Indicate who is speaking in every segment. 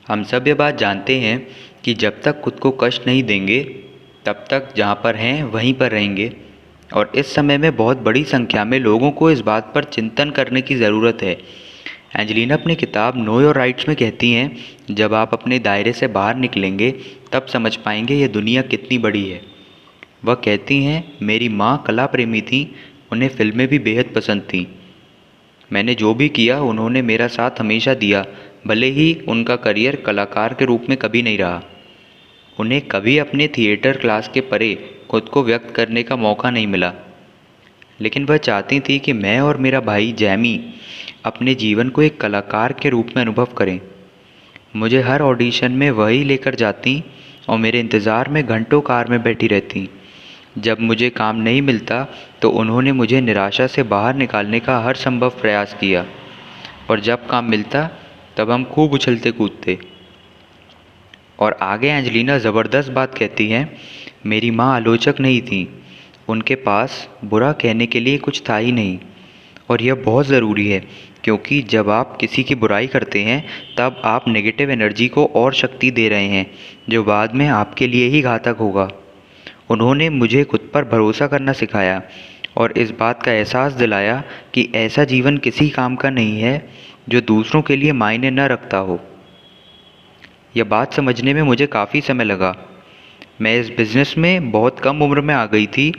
Speaker 1: हम सब ये बात जानते हैं कि जब तक खुद को कष्ट नहीं देंगे तब तक जहाँ पर हैं वहीं पर रहेंगे। और इस समय में बहुत बड़ी संख्या में लोगों को इस बात पर चिंतन करने की ज़रूरत है। एंजेलिना अपनी किताब नो योर राइट्स में कहती हैं, जब आप अपने दायरे से बाहर निकलेंगे तब समझ पाएंगे ये दुनिया कितनी बड़ी है। वह कहती हैं, मेरी माँ कला प्रेमी थी, उन्हें फिल्में भी बेहद पसंद थीं। मैंने जो भी किया उन्होंने मेरा साथ हमेशा दिया, भले ही उनका करियर कलाकार के रूप में कभी नहीं रहा। उन्हें कभी अपने थिएटर क्लास के परे खुद को व्यक्त करने का मौका नहीं मिला, लेकिन वह चाहती थी कि मैं और मेरा भाई जैमी अपने जीवन को एक कलाकार के रूप में अनुभव करें। मुझे हर ऑडिशन में वही लेकर जाती और मेरे इंतज़ार में घंटों कार में बैठी रहती। जब मुझे काम नहीं मिलता तो उन्होंने मुझे निराशा से बाहर निकालने का हर संभव प्रयास किया, और जब काम मिलता तब हम खूब उछलते कूदते। और आगे एंजेलिना ज़बरदस्त बात कहती हैं, मेरी माँ आलोचक नहीं थी, उनके पास बुरा कहने के लिए कुछ था ही नहीं। और यह बहुत ज़रूरी है, क्योंकि जब आप किसी की बुराई करते हैं तब आप नेगेटिव एनर्जी को और शक्ति दे रहे हैं, जो बाद में आपके लिए ही घातक होगा। उन्होंने मुझे खुद पर भरोसा करना सिखाया और इस बात का एहसास दिलाया कि ऐसा जीवन किसी काम का नहीं है जो दूसरों के लिए मायने न रखता हो। यह बात समझने में मुझे काफ़ी समय लगा। मैं इस बिज़नेस में बहुत कम उम्र में आ गई थी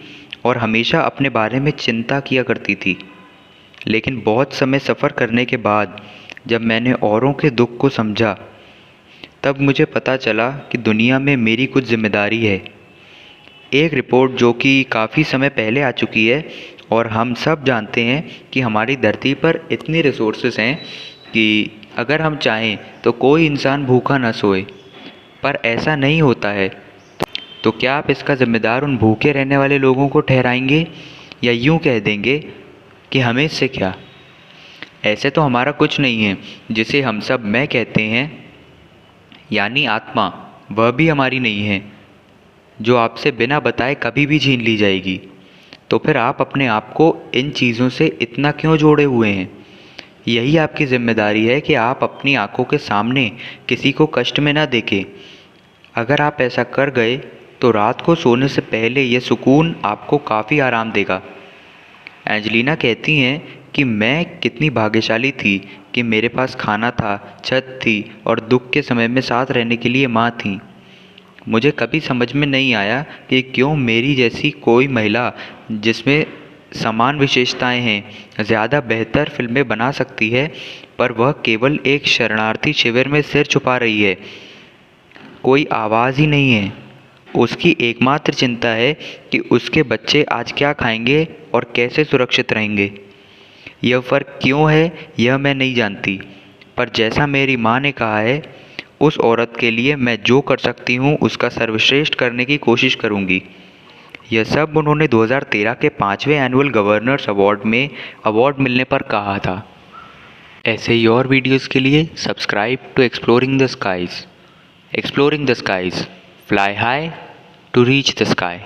Speaker 1: और हमेशा अपने बारे में चिंता किया करती थी। लेकिन बहुत समय सफ़र करने के बाद जब मैंने औरों के दुख को समझा, तब मुझे पता चला कि दुनिया में मेरी कुछ जिम्मेदारी है। एक रिपोर्ट जो कि काफ़ी समय पहले आ चुकी है, और हम सब जानते हैं कि हमारी धरती पर इतनी रिसोर्सेस हैं कि अगर हम चाहें तो कोई इंसान भूखा न सोए। पर ऐसा नहीं होता है। तो क्या आप इसका ज़िम्मेदार उन भूखे रहने वाले लोगों को ठहराएंगे, या यूं कह देंगे कि हमें इससे क्या? ऐसे तो हमारा कुछ नहीं है जिसे हम सब मैं कहते हैं, यानी आत्मा, वह भी हमारी नहीं है, जो आपसे बिना बताए कभी भी छीन ली जाएगी। तो फिर आप अपने आप को इन चीज़ों से इतना क्यों जोड़े हुए हैं? यही आपकी ज़िम्मेदारी है कि आप अपनी आंखों के सामने किसी को कष्ट में ना देखें। अगर आप ऐसा कर गए तो रात को सोने से पहले यह सुकून आपको काफ़ी आराम देगा। एंजेलिना कहती हैं कि मैं कितनी भाग्यशाली थी कि मेरे पास खाना था, छत थी और दुख के समय में साथ रहने के लिए माँ थी। मुझे कभी समझ में नहीं आया कि क्यों मेरी जैसी कोई महिला, जिसमें समान विशेषताएं हैं, ज़्यादा बेहतर फिल्में बना सकती है, पर वह केवल एक शरणार्थी शिविर में सिर छुपा रही है। कोई आवाज़ ही नहीं है। उसकी एकमात्र चिंता है कि उसके बच्चे आज क्या खाएंगे और कैसे सुरक्षित रहेंगे। यह फ़र्क क्यों है यह मैं नहीं जानती, पर जैसा मेरी माँ ने कहा है, उस औरत के लिए मैं जो कर सकती हूँ उसका सर्वश्रेष्ठ करने की कोशिश करूँगी। यह सब उन्होंने 2013 के 5वें एनुअल गवर्नर्स अवार्ड में अवार्ड मिलने पर कहा था। ऐसे ही और वीडियोस के लिए subscribe to exploring the skies. Exploring the skies, fly high to reach the sky.